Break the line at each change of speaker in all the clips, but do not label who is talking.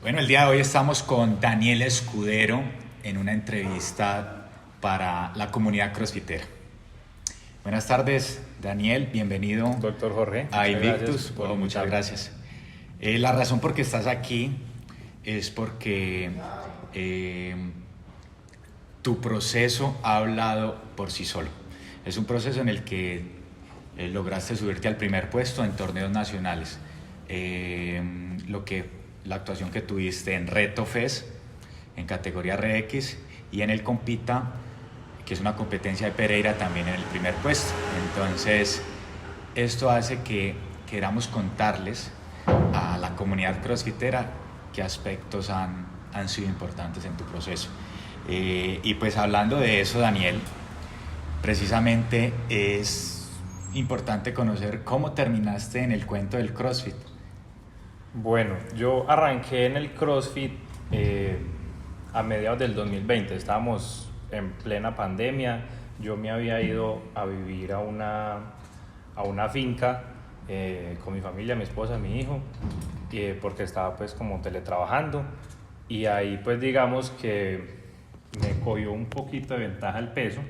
Bueno, el día de hoy estamos con Daniel Escudero en una entrevista para la comunidad crossfitera. Buenas tardes, Daniel, bienvenido
Doctor Jorge,
a
muchas gracias
Invictus.
por
Muchas
invitarme.
gracias. La razón por que estás aquí es porque eh, tu proceso ha hablado por sí solo. Es un proceso en el que lograste subirte al primer puesto en torneos nacionales. La actuación que tuviste en Reto FES, en categoría RX, y en el Compita, que es una competencia de Pereira, también en el primer puesto. Entonces, esto hace que queramos contarles a la comunidad crossfitera qué aspectos han sido importantes en tu proceso. Y pues hablando de eso, Daniel, precisamente es importante conocer cómo terminaste en el cuento del CrossFit.
Bueno, yo arranqué en el CrossFit a mediados del 2020. Estábamos en plena pandemia. Yo me había ido a vivir a una finca con mi familia, mi esposa, mi hijo, porque estaba pues como teletrabajando. Y ahí pues digamos que me cogió un poquito de ventaja el peso.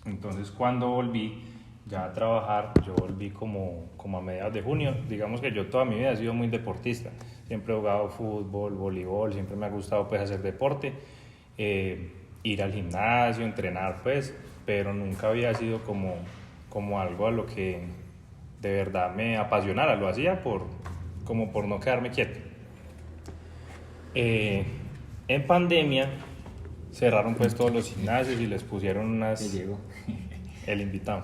Entonces cuando volví ya a trabajar, yo volví como a mediados de junio. Digamos que yo toda mi vida he sido muy deportista. Siempre he jugado fútbol, voleibol, siempre me ha gustado pues hacer deporte, ir al gimnasio, entrenar pues, pero nunca había sido como algo a lo que de verdad me apasionara. Lo hacía como por no quedarme quieto. En pandemia cerraron pues todos los gimnasios y les pusieron
Te llegó.
el invitado.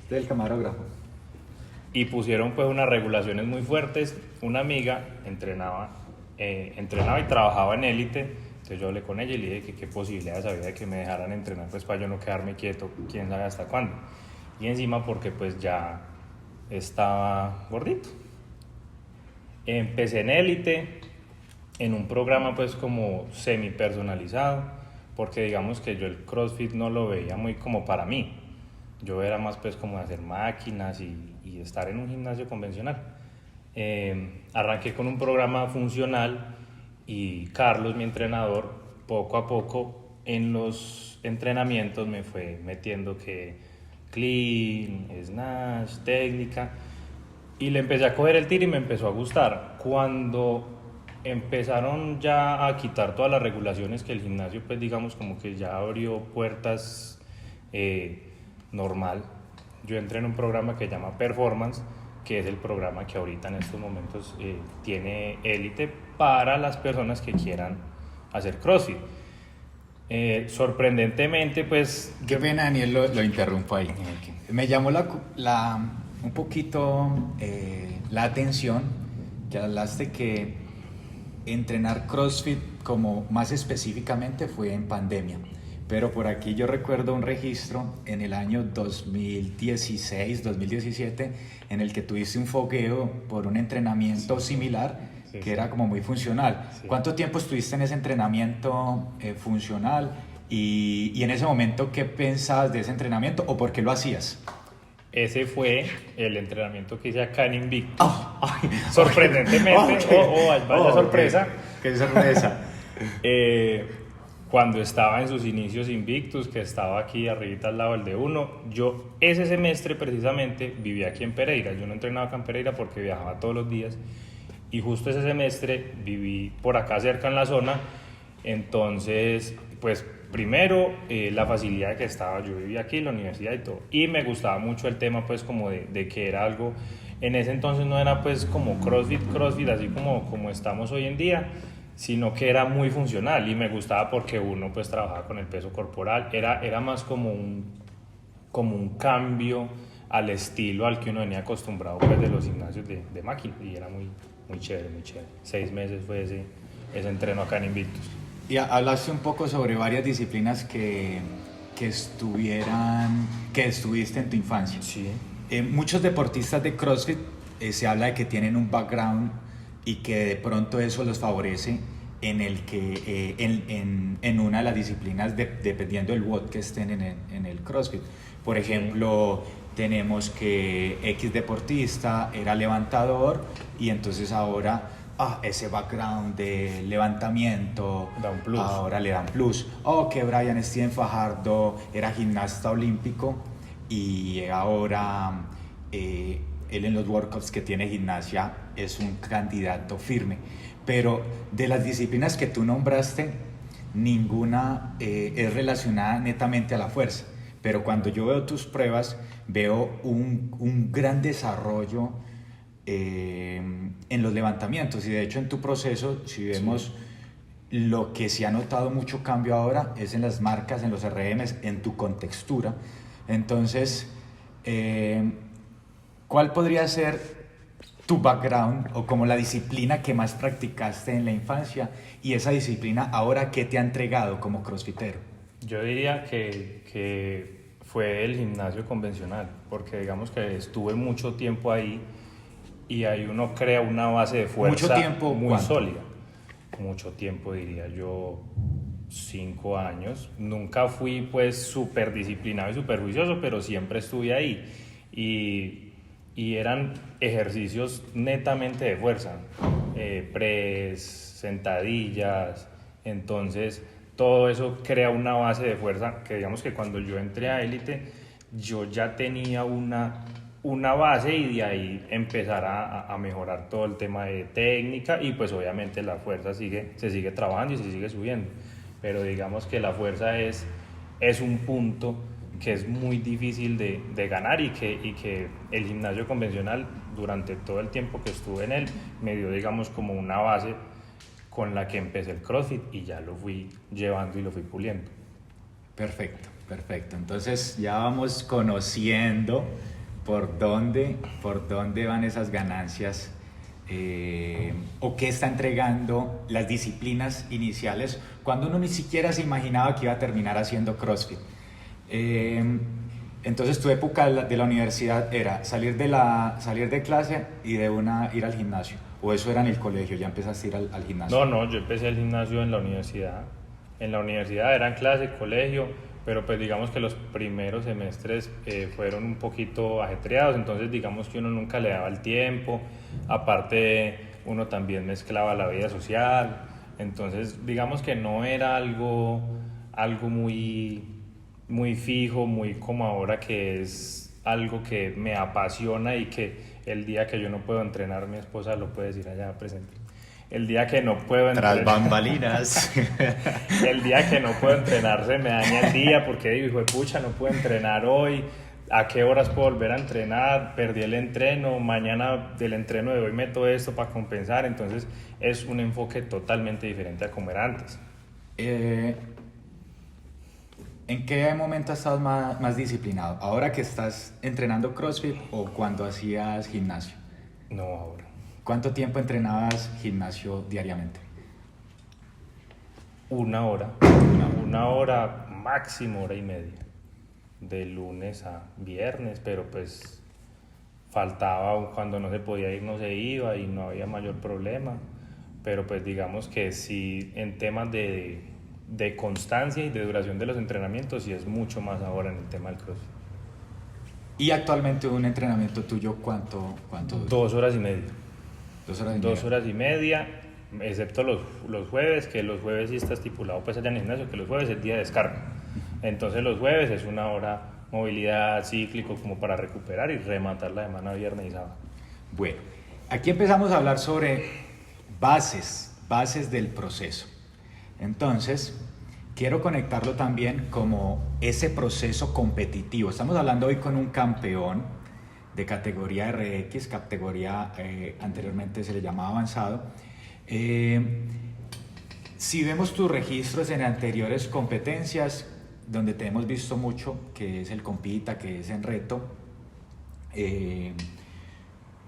Este es el camarógrafo.
Y pusieron pues unas regulaciones muy fuertes. Una amiga entrenaba y trabajaba en élite, entonces yo hablé con ella y le dije que qué posibilidades había de que me dejaran entrenar pues para yo no quedarme quieto, quién sabe hasta cuándo. Y encima porque pues ya estaba gordito. Empecé en élite, en un programa pues como semi personalizado, porque digamos que yo el CrossFit no lo veía muy como para mí. Yo era más pues como de hacer máquinas y estar en un gimnasio convencional. Arranqué con un programa funcional y Carlos, mi entrenador, poco a poco en los entrenamientos me fue metiendo que clean, snatch, técnica, y le empecé a coger el tiro y me empezó a gustar. Cuando empezaron ya a quitar todas las regulaciones, que el gimnasio pues digamos como que ya abrió puertas normal, yo entré en un programa que se llama Performance, que es el programa que ahorita en estos momentos tiene élite para las personas que quieran hacer CrossFit. Sorprendentemente pues
Qué pena, Daniel, lo interrumpo ahí. Me llamó un poquito la atención que hablaste que entrenar CrossFit como más específicamente fue en pandemia. Pero por aquí yo recuerdo un registro en el año 2016, 2017, en el que tuviste un fogueo por un entrenamiento similar,
Sí,
que
sí.
era como muy funcional.
Sí.
¿Cuánto tiempo estuviste en ese entrenamiento funcional? Y en ese momento, ¿qué pensabas de ese entrenamiento o por qué lo hacías?
Ese fue el entrenamiento que hice acá en Invictus.
Ay,
Sorprendentemente, vaya sorpresa.
Qué sorpresa.
Cuando estaba en sus inicios Invictus, que estaba aquí arribita al lado del de uno, yo ese semestre precisamente vivía aquí en Pereira. Yo no entrenaba acá en Pereira porque viajaba todos los días, y justo ese semestre viví por acá cerca en la zona. Entonces pues primero la facilidad que estaba, yo vivía aquí, la universidad y todo, y me gustaba mucho el tema pues como de que era algo, en ese entonces no era pues como CrossFit así como estamos hoy en día, sino que era muy funcional, y me gustaba porque uno pues trabajaba con el peso corporal, era más como un cambio al estilo al que uno venía acostumbrado pues de los gimnasios de máquina, y era muy chévere, muy chévere. 6 meses fue ese entreno acá en Invictus.
Y hablaste un poco sobre varias disciplinas que estuviste en tu infancia.
Sí.
Muchos deportistas de CrossFit se habla de que tienen un background y que de pronto eso los favorece en el que en una de las disciplinas dependiendo del WOD que estén en el CrossFit. Por ejemplo, tenemos que X deportista era levantador y entonces ahora ese background de levantamiento,
Da un plus.
ahora le dan plus. Que Brian Steven Fajardo era gimnasta olímpico y ahora él en los World Cups que tiene gimnasia es un candidato firme. Pero de las disciplinas que tú nombraste, ninguna es relacionada netamente a la fuerza. Pero cuando yo veo tus pruebas, veo un gran desarrollo en los levantamientos. Y de hecho en tu proceso, si vemos, lo que se ha notado mucho cambio ahora es en las marcas, en los RMs, en tu contextura. Entonces, ¿cuál podría ser tu background o como la disciplina que más practicaste en la infancia y esa disciplina ahora qué te ha entregado como crossfitero?
Yo diría que fue el gimnasio convencional, porque digamos que estuve mucho tiempo ahí y ahí uno crea una base de fuerza
¿Mucho tiempo
muy
cuánto?
sólida. Mucho tiempo, diría yo, 5 años. Nunca fui pues súper disciplinado y súper juicioso, pero siempre estuve ahí. Y eran ejercicios netamente de fuerza, press, sentadillas, entonces todo eso crea una base de fuerza que digamos que cuando yo entré a élite yo ya tenía una base y de ahí empezar a mejorar todo el tema de técnica y pues obviamente la fuerza se sigue trabajando y se sigue subiendo, pero digamos que la fuerza es un punto que es muy difícil de ganar y que el gimnasio convencional durante todo el tiempo que estuve en él me dio digamos como una base con la que empecé el CrossFit y ya lo fui llevando y lo fui puliendo.
Perfecto, perfecto. Entonces ya vamos conociendo por dónde van esas ganancias o qué está entregando las disciplinas iniciales cuando uno ni siquiera se imaginaba que iba a terminar haciendo CrossFit. Entonces tu época de la universidad era salir de clase y de una ir al gimnasio, o eso era en el colegio, ya empezaste a ir al gimnasio.
No, yo empecé el gimnasio en la universidad. En la universidad eran clase, colegio, pero pues digamos que los primeros semestres fueron un poquito ajetreados, entonces digamos que uno nunca le daba el tiempo, aparte uno también mezclaba la vida social, entonces digamos que no era algo muy fijo, muy como ahora que es algo que me apasiona y que el día que yo no puedo entrenar, mi esposa lo puede decir allá presente. El día que no puedo entrenar,
Tras bambalinas.
el día que no puedo entrenar se me daña el día porque digo, hijo de pucha, no puedo entrenar hoy, ¿a qué horas puedo volver a entrenar? Perdí el entreno, mañana del entreno de hoy meto esto para compensar, entonces es un enfoque totalmente diferente a como era antes.
¿En qué momento estás más disciplinado? ¿Ahora que estás entrenando CrossFit o cuando hacías gimnasio?
No ahora.
¿Cuánto tiempo entrenabas gimnasio diariamente?
1 hora, una hora, máximo hora y media, de lunes a viernes, pero pues faltaba, cuando no se podía ir no se iba y no había mayor problema, pero pues digamos que sí, en temas de constancia y de duración de los entrenamientos, sí es mucho más ahora en el tema del CrossFit.
¿Y actualmente un entrenamiento tuyo cuánto dura?
2 horas y media.
2 horas y
2
media.
horas y media, excepto los jueves, que los jueves sí está estipulado pues allá en el gimnasio, que los jueves es día de descarga. Entonces los jueves es 1 hora movilidad cíclico como para recuperar y rematar la semana viernes y sábado.
Bueno, aquí empezamos a hablar sobre bases del proceso. Entonces, quiero conectarlo también como ese proceso competitivo. Estamos hablando hoy con un campeón de categoría RX, categoría anteriormente se le llamaba avanzado. Si vemos tus registros en anteriores competencias, donde te hemos visto mucho, que es el Compita, que es en reto,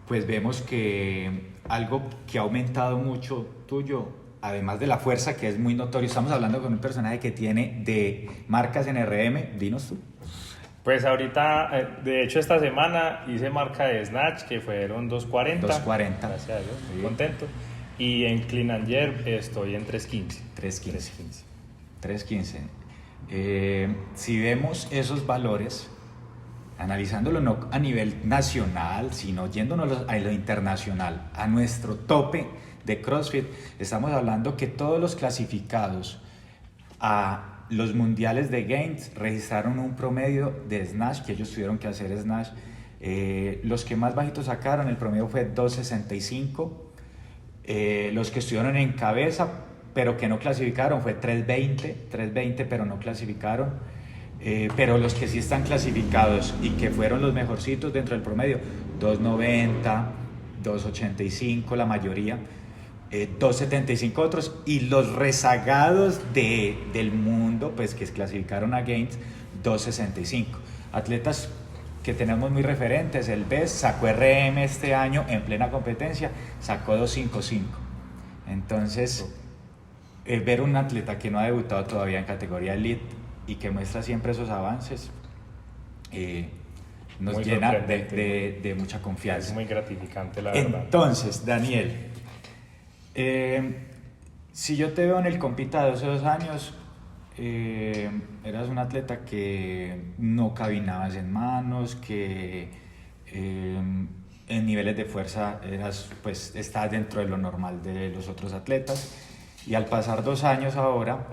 pues vemos que algo que ha aumentado mucho tuyo, además de la fuerza, que es muy notorio, estamos hablando con un personaje que tiene de marcas en RM, dinos tú.
Pues ahorita, de hecho esta semana hice marca de snatch que fueron 240.
240.
Gracias a Dios,
Sí.
contento. Y en clean and jerk estoy en 315.
315. 315. Si vemos esos valores, analizándolo no a nivel nacional, sino yéndonos a lo internacional, a nuestro tope de CrossFit, estamos hablando que todos los clasificados a los mundiales de Games registraron un promedio de snatch, que ellos tuvieron que hacer snatch. Los que más bajitos sacaron, el promedio fue 265. Los que estuvieron en cabeza, pero que no clasificaron, fue 320, pero no clasificaron. Pero los que sí están clasificados y que fueron los mejorcitos dentro del promedio, 290, 285 la mayoría, 275 otros, y los rezagados del mundo, pues que clasificaron a Games, 265. Atletas que tenemos muy referentes, el BES sacó RM este año en plena competencia, sacó 255. Entonces, ver un atleta que no ha debutado todavía en categoría Elite y que muestra siempre esos avances, nos
muy
llena de mucha confianza.
Es muy gratificante, la verdad.
Entonces, Daniel, si yo te veo en el Compita de hace 2 años, eras un atleta que no caminabas en manos, que en niveles de fuerza estabas dentro de lo normal de los otros atletas, y al pasar 2 años ahora,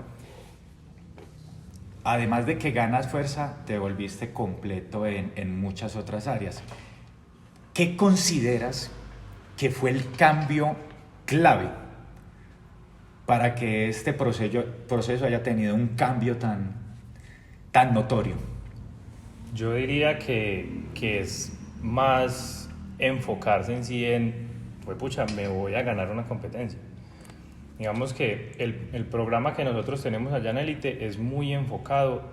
además de que ganas fuerza, te volviste completo en muchas otras áreas. ¿Qué consideras que fue el cambio clave para que este proceso haya tenido un cambio tan notorio?
Yo diría que es más enfocarse en sí pues pucha, me voy a ganar una competencia. Digamos que el programa que nosotros tenemos allá en Elite es muy enfocado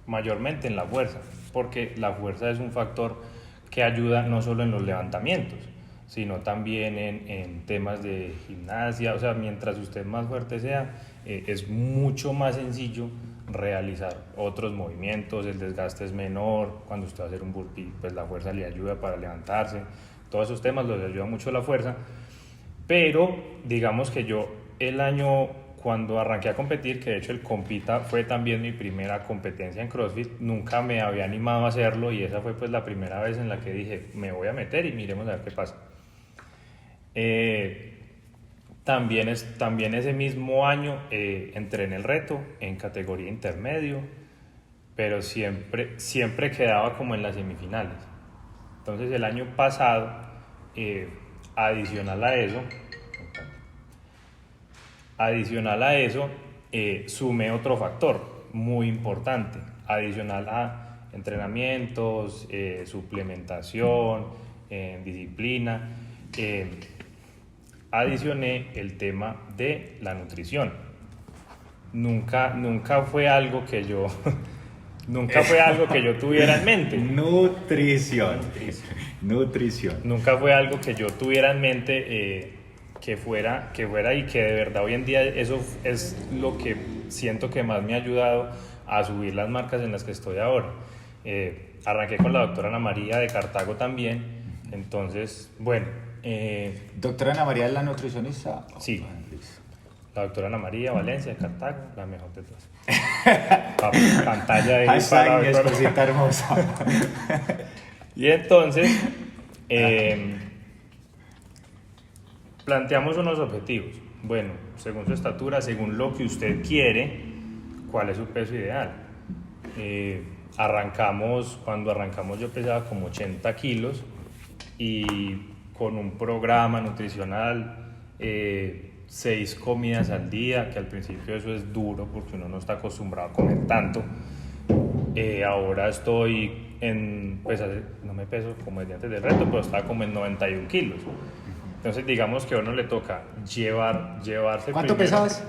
mayormente en la fuerza, porque la fuerza es un factor que ayuda no solo en los levantamientos, sino también en temas de gimnasia. O sea, mientras usted más fuerte sea, es mucho más sencillo realizar otros movimientos, el desgaste es menor. Cuando usted va a hacer un burpee, pues la fuerza le ayuda para levantarse. Todos esos temas los ayuda mucho la fuerza. Pero digamos que yo el año cuando arranqué a competir, que de hecho el Compita fue también mi primera competencia en CrossFit, nunca me había animado a hacerlo, y esa fue pues la primera vez en la que dije, me voy a meter y miremos a ver qué pasa. También ese mismo año entré en el reto en categoría intermedio, pero siempre quedaba como en las semifinales. Entonces el año pasado, adicional a eso, sumé otro factor muy importante, adicional a entrenamientos, suplementación, disciplina. Adicioné el tema de la nutrición. Nunca fue algo que yo tuviera en mente.
Nutrición.
Nunca fue algo que yo tuviera en mente, que fuera y que de verdad hoy en día eso es lo que siento que más me ha ayudado a subir las marcas en las que estoy ahora. Arranqué con la doctora Ana María de Cartago también. Entonces, bueno.
¿Doctora Ana María es la nutricionista?
Sí. La doctora Ana María Valencia de Cartago, la mejor de todas. Pantalla de
hashtag mi esposita hermosa.
Y entonces, planteamos unos objetivos. Bueno, según su estatura, según lo que usted quiere, ¿cuál es su peso ideal? Cuando arrancamos yo pesaba como 80 kilos, y con un programa nutricional, 6 comidas al día, que al principio eso es duro porque uno no está acostumbrado a comer tanto. Ahora estoy no me peso como desde antes del reto, pero estaba como en 91 kilos. Entonces digamos que a uno le toca llevarse.
¿Cuánto pesabas?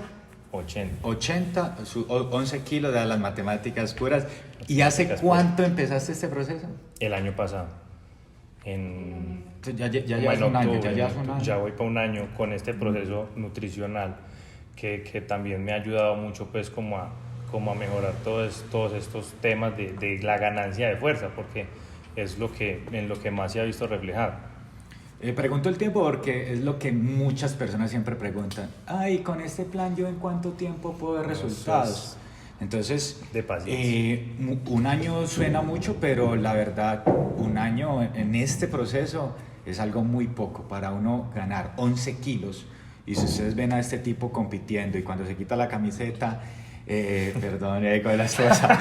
80,
11 kilos de las matemáticas puras. ¿Y hace cuánto empezaste este proceso?
El año pasado.
Ya llevas un año.
Ya voy para un año con este proceso nutricional que también me ha ayudado mucho pues como a mejorar todos estos temas de la ganancia de fuerza, porque es en lo que más se ha visto reflejado.
Pregunto el tiempo porque es lo que muchas personas siempre preguntan. ¿Con este plan yo en cuánto tiempo puedo ver resultados? Entonces,
de paciencia.
Un año suena mucho, pero la verdad, un año en este proceso es algo muy poco para uno ganar 11 kilos. Y si ustedes ven a este tipo compitiendo y cuando se quita la camiseta, perdón, con la esposa,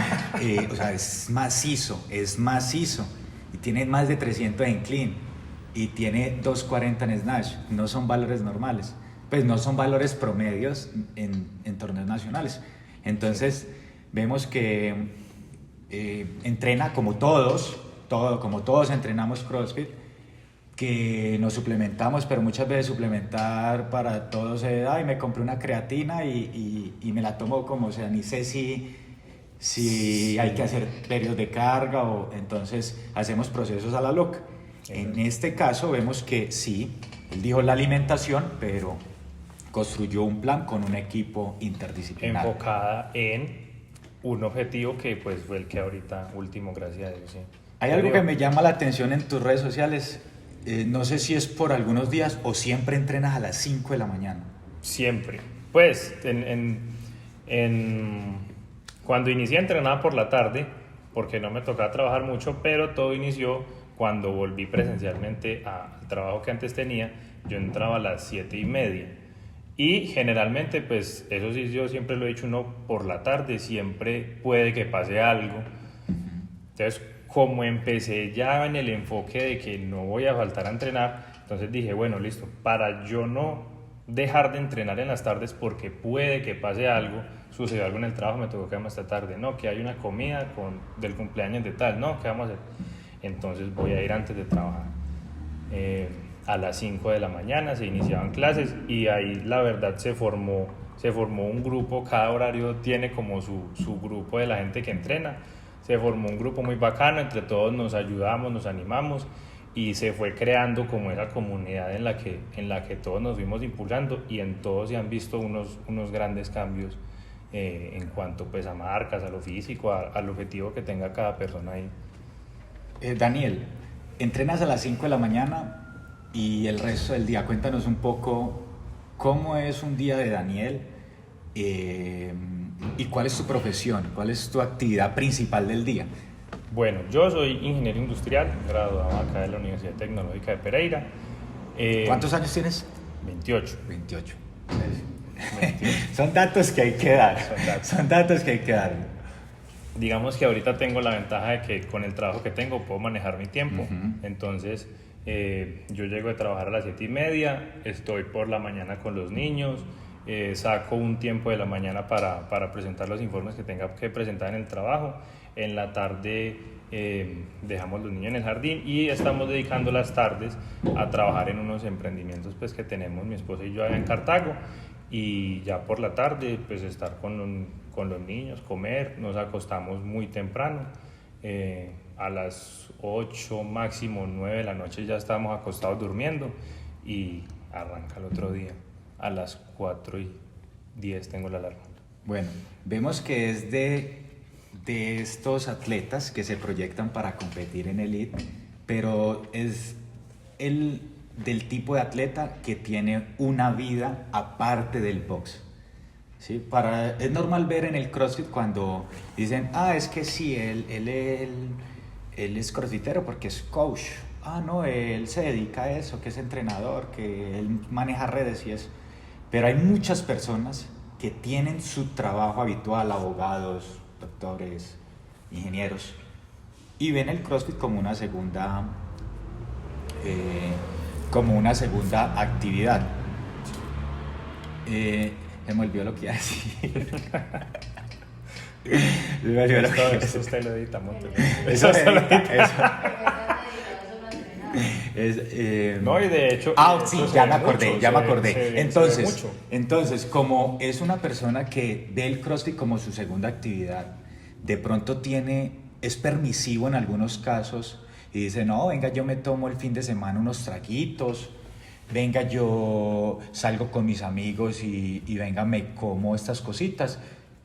o sea, es macizo y tiene más de 300 en clean y tiene 240 en snatch. No son valores normales, pues no son valores promedios en torneos nacionales. Entonces vemos que entrena como todos entrenamos CrossFit, que nos suplementamos, pero muchas veces suplementar para todos es, ay, me compré una creatina y me la tomo como, o sea, ni sé si hay que hacer periodos de carga o entonces hacemos procesos a la loca. En este caso vemos que sí, él dijo la alimentación, pero construyó un plan con un equipo interdisciplinar.
Enfocada en un objetivo que pues fue el que ahorita último, gracias a Dios. Sí.
Hay algo que me llama la atención en tus redes sociales, no sé si es por algunos días o siempre entrenas a las 5 de la mañana.
Siempre. Pues cuando inicié entrenaba por la tarde, porque no me tocaba trabajar mucho, pero todo inició cuando volví presencialmente al trabajo que antes tenía. Yo entraba a las 7:30 y generalmente, pues eso sí, yo siempre lo he dicho, uno por la tarde siempre puede que pase algo. Entonces, como empecé ya en el enfoque de que no voy a faltar a entrenar, entonces dije, bueno, listo, para yo no dejar de entrenar en las tardes porque puede que pase algo, sucedió algo en el trabajo, me tocó quedarme esta tarde, no, que hay una comida del cumpleaños de tal, no, ¿qué vamos a hacer? Entonces voy a ir antes de trabajar. A las 5 de la mañana se iniciaban clases y ahí la verdad se formó un grupo, cada horario tiene como su grupo de la gente que entrena. Se formó un grupo muy bacano, entre todos nos ayudamos, nos animamos y se fue creando como esa comunidad en la que todos nos fuimos impulsando y en todos se han visto unos grandes cambios en cuanto pues a marcas, a lo físico, al objetivo que tenga cada persona ahí.
Daniel, entrenas a las 5 de la mañana y el resto del día. Cuéntanos un poco cómo es un día de Daniel. ¿Y cuál es tu profesión? ¿Cuál es tu actividad principal del día?
Bueno, yo soy ingeniero industrial, graduado acá de la Universidad Tecnológica de Pereira.
¿Cuántos años tienes?
28.
28. Son datos que hay que dar. Son datos que hay que dar.
Digamos que ahorita tengo la ventaja de que con el trabajo que tengo puedo manejar mi tiempo. Entonces, yo llego de trabajar a las 7:30, estoy por la mañana con los niños. Saco un tiempo de la mañana para presentar los informes que tenga que presentar en el trabajo. En la tarde dejamos los niños en el jardín y estamos dedicando las tardes a trabajar en unos emprendimientos pues, que tenemos mi esposa y yo allá en Cartago. Y ya por la tarde pues estar con los niños, comer, nos acostamos muy temprano. A las 8, máximo 9 de la noche ya estamos acostados durmiendo y arranca el otro día. A las 4:10 tengo la alarma.
Bueno, vemos que es de estos atletas que se proyectan para competir en elite, pero es el del tipo de atleta que tiene una vida aparte del box. ¿Sí? Es normal ver en el CrossFit cuando dicen, es que sí, él es crossfitero porque es coach. No, él se dedica a eso, que es entrenador, que él maneja redes y eso. Pero hay muchas personas que tienen su trabajo habitual, abogados, doctores, ingenieros, y ven el CrossFit como una segunda actividad. Se me olvidó lo que iba a decir.
Eso usted lo edita, Montes.
Eso se edita.
No, y de hecho...
Sí, ya me acordé. Entonces, como es una persona que ve el CrossFit como su segunda actividad, de pronto es permisivo en algunos casos y dice, no, venga, yo me tomo el fin de semana unos traguitos, venga, yo salgo con mis amigos y venga, me como estas cositas.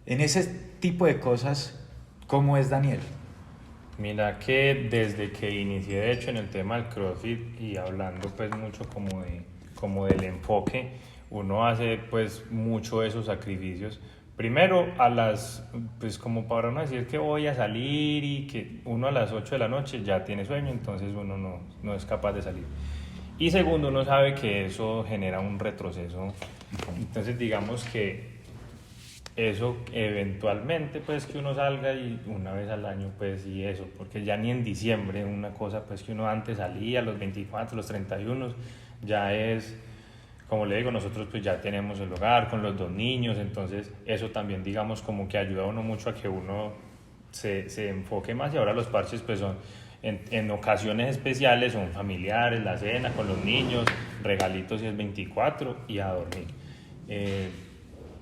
En ese tipo de cosas, ¿cómo es Daniel?
Mira que desde que inicié de hecho en el tema del CrossFit y hablando pues mucho como del enfoque, uno hace pues mucho de esos sacrificios. Primero pues como para no decir que voy a salir y que uno a las 8 de la noche ya tiene sueño, entonces uno no es capaz de salir. Y segundo, uno sabe que eso genera un retroceso. Entonces digamos que eso eventualmente pues que uno salga y una vez al año pues y eso, porque ya ni en diciembre una cosa pues que uno antes salía los 24, los 31, ya es, como le digo, nosotros pues ya tenemos el hogar con los 2 niños, entonces eso también digamos como que ayuda a uno mucho a que uno se enfoque más, y ahora los parches pues son en ocasiones especiales, son familiares, la cena con los niños, regalitos si es 24 y a dormir.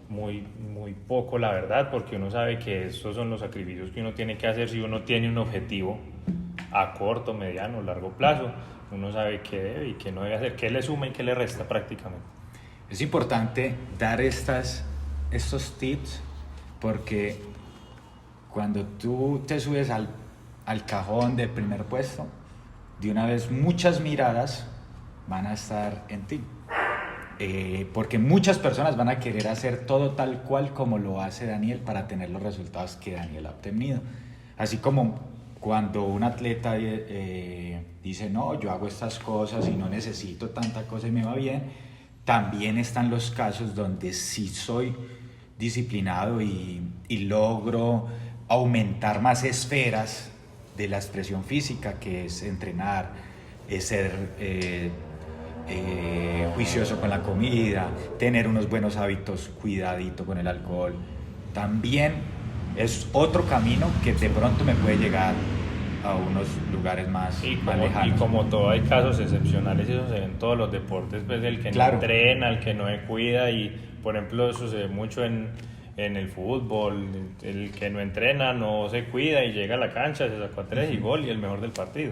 Muy poco la verdad, porque uno sabe que estos son los sacrificios que uno tiene que hacer si uno tiene un objetivo a corto, mediano, largo plazo. Uno sabe qué debe y qué no debe hacer, qué le suma y qué le resta prácticamente.
Es importante dar estos tips porque cuando tú te subes al cajón del primer puesto, de una vez muchas miradas van a estar en ti. Porque muchas personas van a querer hacer todo tal cual como lo hace Daniel para tener los resultados que Daniel ha obtenido. Así como cuando un atleta dice, no, yo hago estas cosas y no necesito tanta cosa y me va bien, también están los casos donde sí soy disciplinado y logro aumentar más esferas de la expresión física, que es entrenar, es ser juicioso con la comida, tener unos buenos hábitos, cuidadito con el alcohol. También es otro camino que de pronto me puede llegar a unos lugares más lejanos.
Y como todo, hay casos excepcionales, y eso se ve en todos los deportes, pues el que no entrena, el que no se cuida, y por ejemplo eso se ve mucho en el fútbol, el que no entrena, no se cuida y llega a la cancha, se sacó a 3 y gol y el mejor del partido.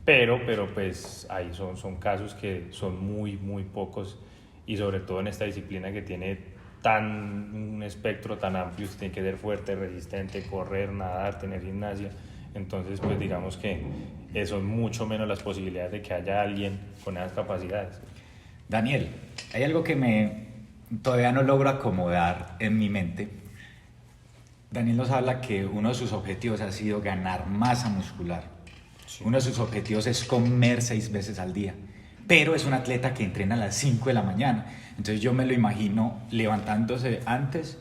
Pero pues ahí son casos que son muy pocos, y sobre todo en esta disciplina que tiene un espectro tan amplio, usted tiene que ser fuerte, resistente, correr, nadar, tener gimnasia. Entonces pues digamos que son mucho menos las posibilidades de que haya alguien con esas capacidades.
Daniel, hay algo que todavía no logro acomodar en mi mente. Daniel nos habla que uno de sus objetivos ha sido ganar masa muscular. Sí. Uno de sus objetivos es comer 6 veces al día, pero es un atleta que entrena a las 5 de la mañana. Entonces yo me lo imagino levantándose antes,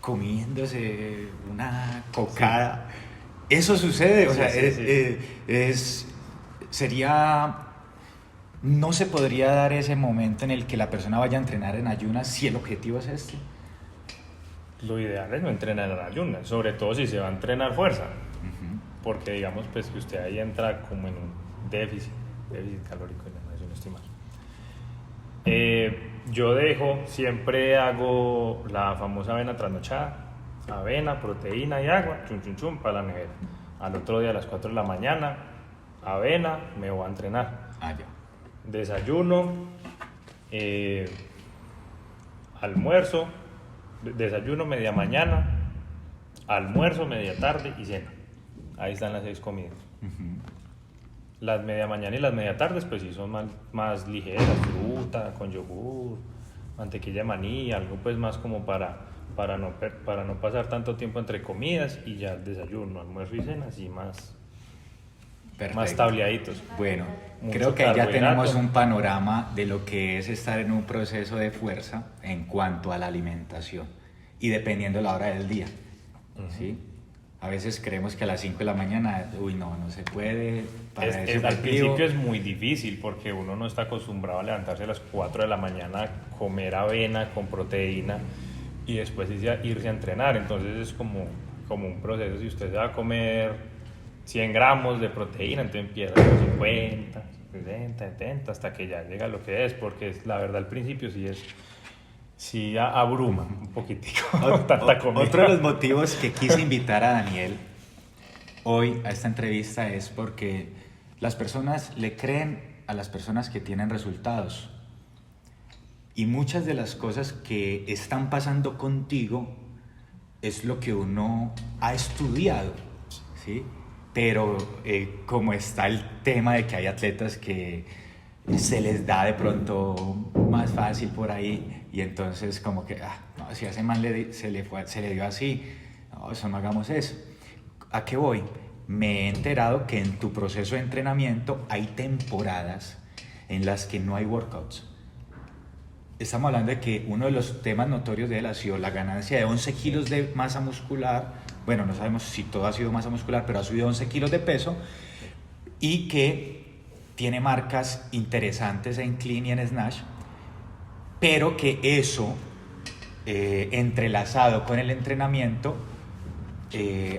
comiéndose una cocada. Sí. Eso sucede, o sea, no se podría dar ese momento en el que la persona vaya a entrenar en ayunas si el objetivo es este.
Lo ideal es no entrenar en ayunas, sobre todo si se va a entrenar fuerza. Porque digamos pues que usted ahí entra como en un déficit calórico, si no estoy mal. Yo siempre hago la famosa avena trasnochada, avena, proteína y agua, chum para la nevera. Al otro día a las 4 de la mañana, avena, me voy a entrenar.
Ya.
Desayuno, almuerzo, desayuno media mañana, almuerzo media tarde y cena. Ahí están las 6 comidas. Las media mañana y las media tardes pues sí son más ligeras, fruta con yogur, mantequilla de maní, algo pues más como para no pasar tanto tiempo entre comidas, y ya el desayuno, almuerzo y cena así más tableaditos.
Bueno, creo que ya tenemos un panorama de lo que es estar en un proceso de fuerza en cuanto a la alimentación y dependiendo de la hora del día. ¿Sí? A veces creemos que a las 5 de la mañana, no se puede.
Al principio es muy difícil porque uno no está acostumbrado a levantarse a las 4 de la mañana, comer avena con proteína y después irse a entrenar. Entonces es como un proceso. Si usted se va a comer 100 gramos de proteína, entonces empieza con 50, 60, 70, hasta que ya llega a lo que es, porque la verdad al principio sí abruma un poquitico tanta comida.
Otro de los motivos que quise invitar a Daniel hoy a esta entrevista es porque las personas le creen a las personas que tienen resultados, y muchas de las cosas que están pasando contigo es lo que uno ha estudiado, ¿sí? Pero como está el tema de que hay atletas que se les da de pronto más fácil por ahí, y entonces como que no, si a ese man se le dio así, no hagamos eso. ¿A qué voy? Me he enterado que en tu proceso de entrenamiento hay temporadas en las que no hay workouts. Estamos hablando de que uno de los temas notorios de él ha sido la ganancia de 11 kilos de masa muscular. Bueno, no sabemos si todo ha sido masa muscular, pero ha subido 11 kilos de peso y que tiene marcas interesantes en clean y en snatch, pero que eso, entrelazado con el entrenamiento,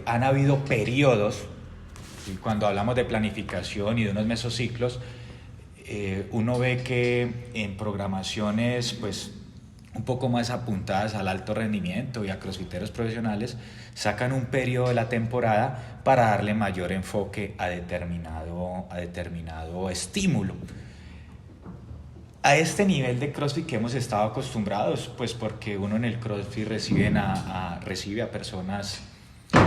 han habido periodos, y cuando hablamos de planificación y de unos mesociclos, uno ve que en programaciones pues un poco más apuntadas al alto rendimiento y a crossfiteros profesionales sacan un periodo de la temporada para darle mayor enfoque a determinado estímulo. A este nivel de CrossFit que hemos estado acostumbrados, pues porque uno en el CrossFit recibe a personas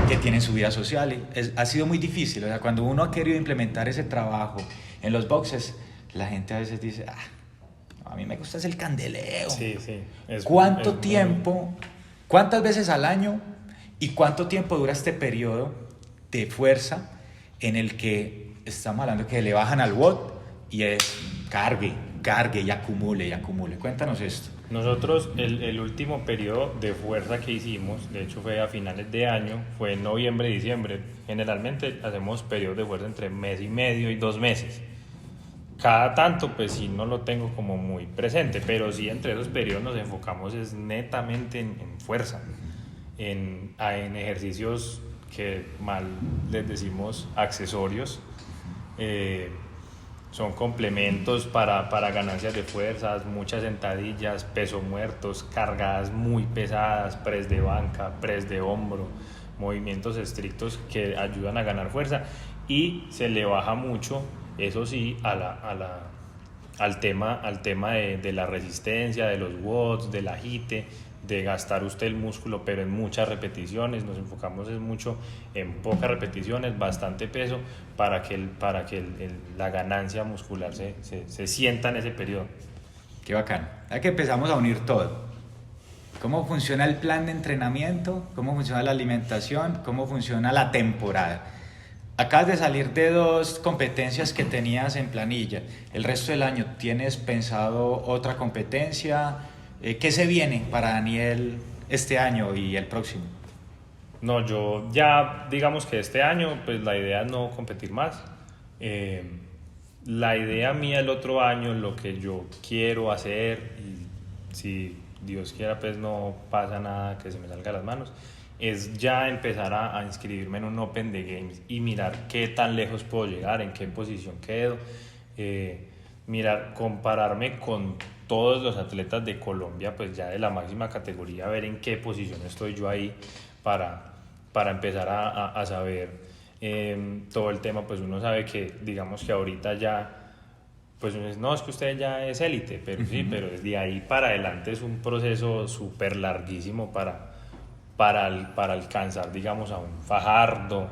que tienen su vida social, ha sido muy difícil. O sea, cuando uno ha querido implementar ese trabajo en los boxes, la gente a veces dice, a mí me gusta el candeleo.
Sí.
¿Cuántas veces al año y cuánto tiempo dura este periodo de fuerza en el que estamos hablando que le bajan al WOD y es cargue y acumule? Cuéntanos esto.
Nosotros el último periodo de fuerza que hicimos, de hecho fue a finales de año, fue en noviembre, diciembre. Generalmente hacemos periodos de fuerza entre mes y medio y 2 meses. Cada tanto, pues sí, no lo tengo como muy presente, pero sí entre esos periodos nos enfocamos es netamente en fuerza, en ejercicios que mal les decimos accesorios, son complementos para ganancias de fuerzas, muchas sentadillas, peso muertos, cargadas muy pesadas, press de banca, press de hombro, movimientos estrictos que ayudan a ganar fuerza, y se le baja mucho, eso sí, al tema de la resistencia, de los watts, del agite, de gastar usted el músculo, pero en muchas repeticiones. Nos enfocamos mucho en pocas repeticiones, bastante peso, para que la ganancia muscular se sienta en ese periodo.
Qué bacano. Ya que empezamos a unir todo. ¿Cómo funciona el plan de entrenamiento? ¿Cómo funciona la alimentación? ¿Cómo funciona la temporada? Acabas de salir de 2 competencias que tenías en planilla. ¿El resto del año tienes pensado otra competencia? ¿Qué se viene para Daniel este año y el próximo?
No, yo ya digamos que este año pues la idea es no competir más. La idea mía el otro año, lo que yo quiero hacer, y si Dios quiera pues no pasa nada que se me salga de las manos, es ya empezar a inscribirme en un Open de Games y mirar qué tan lejos puedo llegar, en qué posición quedo, mirar, compararme con todos los atletas de Colombia, pues ya de la máxima categoría, ver en qué posición estoy yo ahí para empezar a saber todo el tema. Pues uno sabe que, digamos que ahorita ya, pues no, es que usted ya es élite, pero sí, pero desde ahí para adelante es un proceso súper larguísimo para alcanzar, digamos, a un Fajardo,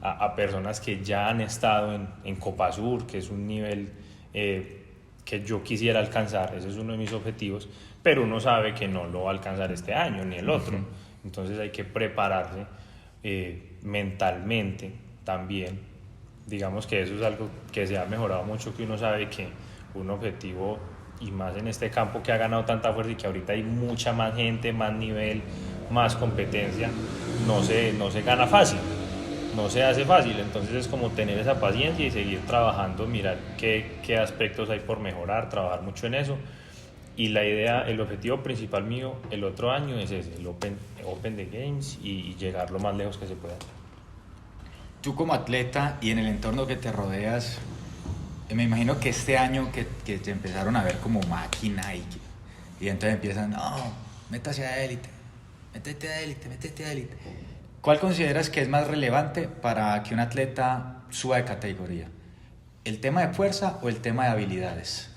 a personas que ya han estado en Copa Sur, que es un nivel que yo quisiera alcanzar. Ese es uno de mis objetivos, pero uno sabe que no lo va a alcanzar este año ni el otro. Entonces hay que prepararse mentalmente también. Digamos que eso es algo que se ha mejorado mucho, que uno sabe que un objetivo, y más en este campo que ha ganado tanta fuerza y que ahorita hay mucha más gente, más nivel, más competencia, no se gana fácil, no se hace fácil. Entonces es como tener esa paciencia y seguir trabajando, mirar qué aspectos hay por mejorar, trabajar mucho en eso. Y la idea, el objetivo principal mío el otro año es ese, el Open de Games, y llegar lo más lejos que se pueda.
Tú como atleta y en el entorno que te rodeas, me imagino que este año que te empezaron a ver como máquina y entonces empiezan, no, métase a élite, métete a élite. ¿Cuál consideras que es más relevante para que un atleta suba de categoría? ¿El tema de fuerza o el tema de habilidades?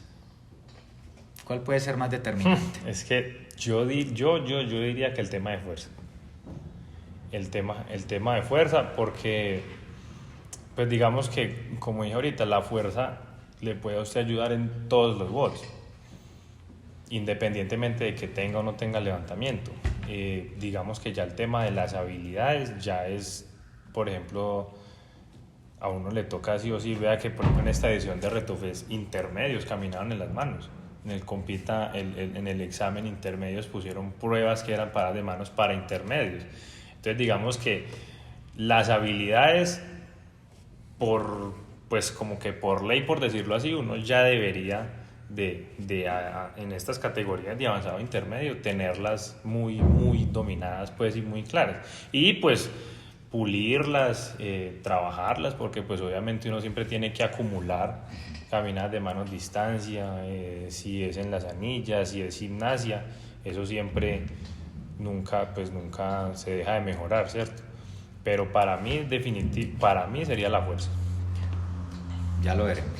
¿Cuál puede ser más determinante?
Es que yo diría que el tema de fuerza. El tema de fuerza, porque pues digamos que, como dije ahorita, la fuerza le puede a usted ayudar en todos los WODs, independientemente de que tenga o no tenga levantamiento. Digamos que ya el tema de las habilidades ya es, por ejemplo, a uno le toca sí o sí. Vea que por ejemplo en esta edición de RetoFest intermedios caminaban en las manos. En el compita, en el examen intermedios pusieron pruebas que eran paradas de manos para intermedios. Entonces digamos que las habilidades pues como que por ley, por decirlo así, uno ya debería en estas categorías de avanzado intermedio tenerlas muy dominadas pues y muy claras. Y pues pulirlas, trabajarlas, porque pues obviamente uno siempre tiene que acumular caminadas de manos distancia, si es en las anillas, si es gimnasia, eso siempre nunca se deja de mejorar, ¿cierto? Pero para mí sería la fuerza.
Ya lo veremos.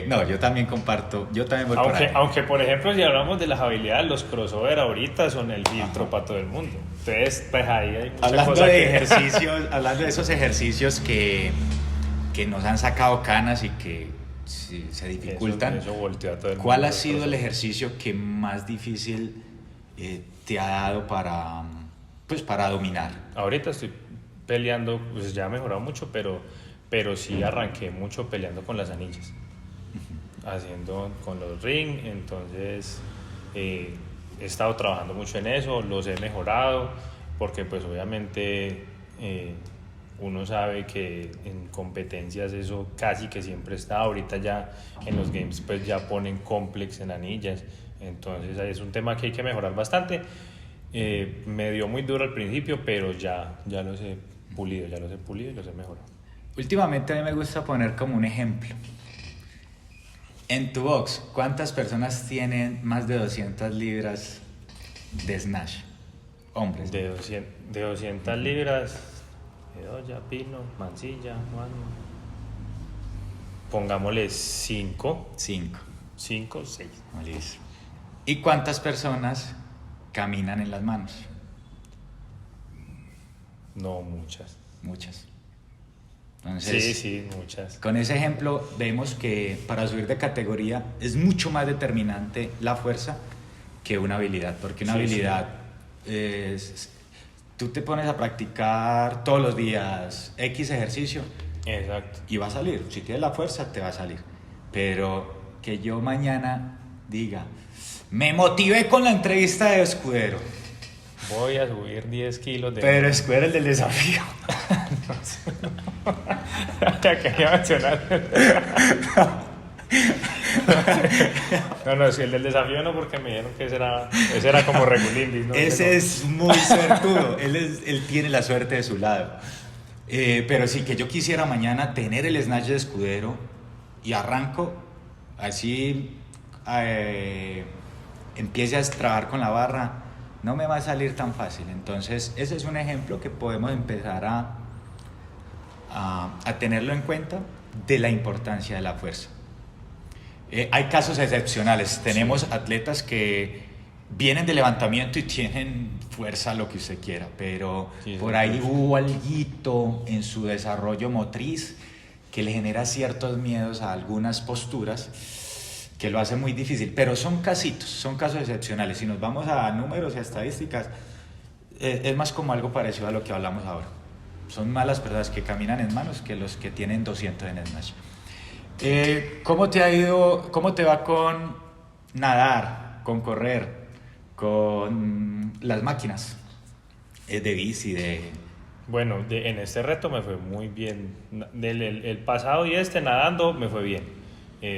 No, yo también comparto, yo también voy por ahí.
Aunque, por ejemplo, si hablamos de las habilidades, los crossover ahorita son el filtro para todo el mundo. Entonces, pues ahí hay mucha
hablando
cosa
de ejercicios, hablando de esos ejercicios que nos han sacado canas y que se dificultan.
Eso voltea a todo el mundo.
¿Cuál ha sido el ejercicio que más difícil te ha dado para dominar?
Ahorita estoy peleando, pues ya he mejorado mucho, pero sí arranqué mucho peleando con las anillas, haciendo con los ring. Entonces he estado trabajando mucho en eso, los he mejorado, porque pues obviamente uno sabe que en competencias eso casi que siempre está. Ahorita ya en los games pues ya ponen complex en anillas, entonces es un tema que hay que mejorar bastante. Me dio muy duro al principio, pero ya los he pulido y los he mejorado.
Últimamente a mí me gusta poner como un ejemplo. En tu box, ¿cuántas personas tienen más de 200 libras de snatch? Hombres.
De 200 libras, Bedoya, Pino, Mancilla, Juan. Pongámosle 5.
5.
5, 6.
Listo. ¿Y cuántas personas caminan en las manos?
No, muchas.
Muchas. Entonces,
sí, muchas.
Con ese ejemplo vemos que para subir de categoría es mucho más determinante la fuerza que una habilidad, porque una habilidad es, tú te pones a practicar todos los días X ejercicio.
Exacto.
Y va a salir, si tienes la fuerza te va a salir, pero que yo mañana diga, me motivé con la entrevista de Escudero,
voy a subir 10 kilos de...
Pero Escudero el del desafío.
Ya quería mencionar. No, si el del desafío no, porque me dijeron que ese era como regulindis, ¿no?
Ese es muy suertudo, él tiene la suerte de su lado. Pero sí, que yo quisiera mañana tener el snatch de Escudero y arranco, así empiece a trabajar con la barra, no me va a salir tan fácil. Entonces ese es un ejemplo que podemos empezar a tenerlo en cuenta, de la importancia de la fuerza. Hay casos excepcionales, tenemos atletas que vienen de levantamiento y tienen fuerza, lo que usted quiera, pero por ahí hubo alguito en su desarrollo motriz que le genera ciertos miedos a algunas posturas que lo hace muy difícil, pero son casos excepcionales. Si nos vamos a números y a estadísticas, es más como algo parecido a lo que hablamos ahora. Son más las personas que caminan en manos que los que tienen 200 en snatch. ¿Cómo te ha ido, cómo te va con nadar, con correr, con las máquinas de bici,
Bueno, en este reto me fue muy bien. El pasado y nadando me fue bien.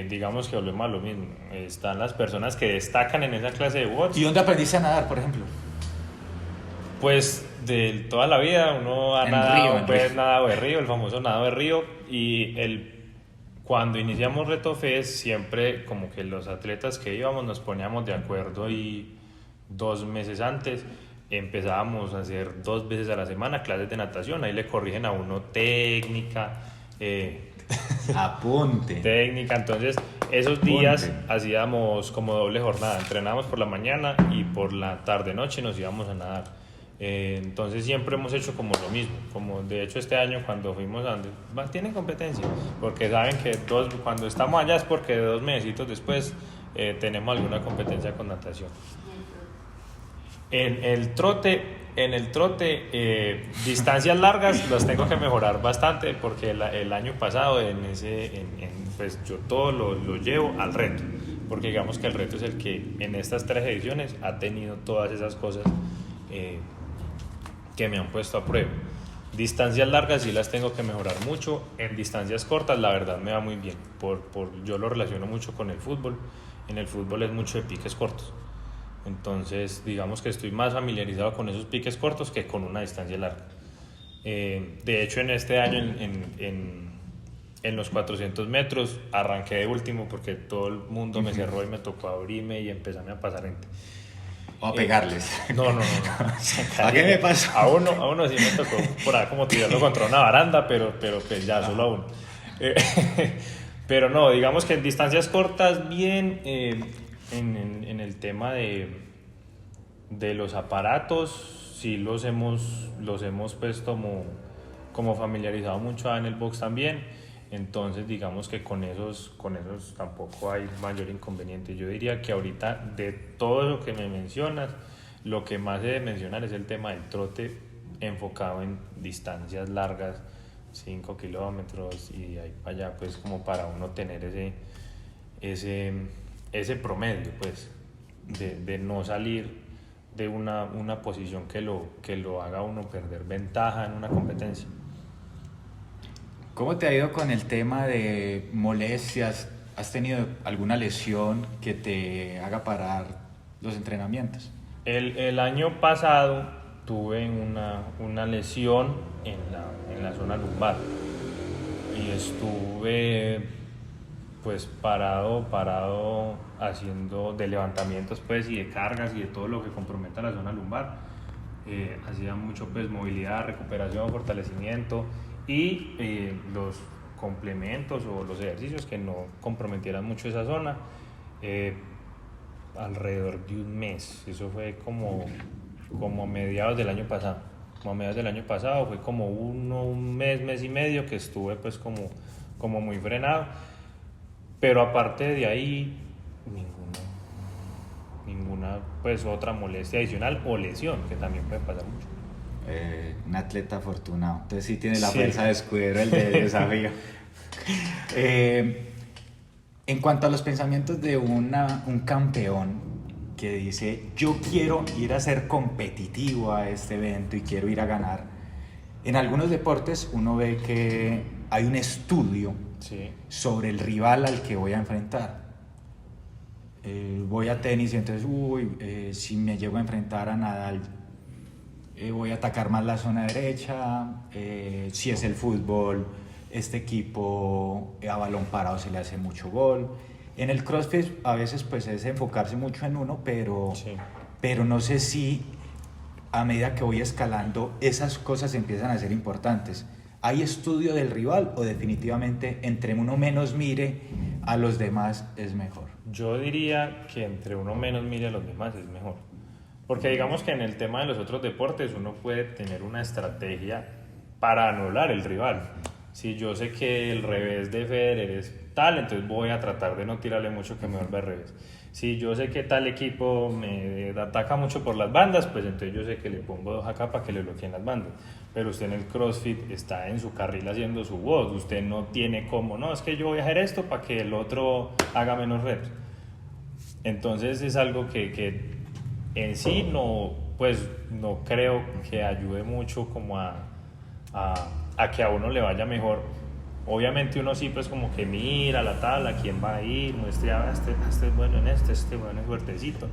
Digamos que volvemos a lo mismo. Están las personas que destacan en esa clase de watts.
¿Y dónde aprendiste a nadar, por ejemplo?
Pues de toda la vida uno ha nadado de río, el famoso nadado de río. Y cuando iniciamos RetoFest, siempre como que los atletas que íbamos nos poníamos de acuerdo, y 2 meses antes empezábamos a hacer 2 veces a la semana clases de natación. Ahí le corrigen a uno técnica,
apunte.
Técnica. Entonces esos días hacíamos como doble jornada, entrenábamos por la mañana y por la tarde-noche nos íbamos a nadar. Entonces siempre hemos hecho como lo mismo, como de hecho este año cuando fuimos a donde tienen competencia, porque saben que cuando estamos allá es porque 2 mesecitos después tenemos alguna competencia con natación. En el trote, distancias largas las tengo que mejorar bastante porque el año pasado pues yo todo lo llevo al reto, porque digamos que el reto es el que en estas 3 ediciones ha tenido todas esas cosas que me han puesto a prueba. Distancias largas sí las tengo que mejorar mucho. En distancias cortas la verdad me va muy bien, yo lo relaciono mucho con el fútbol. En el fútbol es mucho de piques cortos. Entonces, digamos que estoy más familiarizado con esos piques cortos que con una distancia larga. De hecho, en este año, en los 400 metros, arranqué de último porque todo el mundo me cerró y me tocó abrirme y empezarme a pasar gente.
O a pegarles.
No.
¿A qué me pasó?
A uno sí me tocó por ahí como tirarlo contra una baranda, pero pues ya, solo a uno. Pero no, digamos que en distancias cortas, bien. En el tema de los aparatos, sí los hemos pues como familiarizado mucho en el box también. Entonces digamos que con esos tampoco hay mayor inconveniente. Yo diría que ahorita de todo lo que me mencionas, lo que más he de mencionar es el tema del trote enfocado en distancias largas, 5 kilómetros y de ahí para allá, pues como para uno tener ese promedio, pues, de no salir de una posición que lo haga uno perder ventaja en una competencia.
¿Cómo te ha ido con el tema de molestias? ¿Has tenido alguna lesión que te haga parar los entrenamientos?
El año pasado tuve una lesión en la zona lumbar y estuve pues parado haciendo de levantamientos pues y de cargas y de todo lo que comprometa la zona lumbar. Hacía mucho pues movilidad, recuperación, fortalecimiento y los complementos o los ejercicios que no comprometieran mucho esa zona. Alrededor de un mes, eso fue como a mediados del año pasado. Como a mediados del año pasado fue como un mes y medio que estuve pues como muy frenado. Pero aparte de ahí, ninguna pues otra molestia adicional o lesión, que también puede pasar mucho.
Un atleta afortunado. Entonces sí tiene la fuerza de escudero, el de desafío. En cuanto a los pensamientos de un campeón que dice, yo quiero ir a ser competitivo a este evento y quiero ir a ganar. En algunos deportes uno ve que hay un estudio sobre el rival al que voy a enfrentar. Voy a tenis y entonces, si me llego a enfrentar a Nadal, voy a atacar más la zona derecha. Si es el fútbol, este equipo a balón parado se le hace mucho gol. En el CrossFit a veces pues es enfocarse mucho en uno, pero no sé si a medida que voy escalando esas cosas empiezan a ser importantes. ¿Hay estudio del rival o definitivamente entre uno menos mire a los demás es mejor?
Yo diría que entre uno menos mire a los demás es mejor. Porque digamos que en el tema de los otros deportes uno puede tener una estrategia para anular el rival. Si yo sé que el revés de Federer es tal, entonces voy a tratar de no tirarle mucho que me vuelva al revés. Si yo sé que tal equipo me ataca mucho por las bandas, pues entonces yo sé que le pongo 2 acá para que le bloqueen las bandas. Pero usted en el CrossFit está en su carril haciendo su voz, usted no tiene cómo, no, es que yo voy a hacer esto para que el otro haga menos reps. Entonces es algo que en sí no creo que ayude mucho como a que a uno le vaya mejor. Obviamente uno sí pues como que mira la tabla, quién va a ir, muestra, este es bueno en este bueno es fuertecito,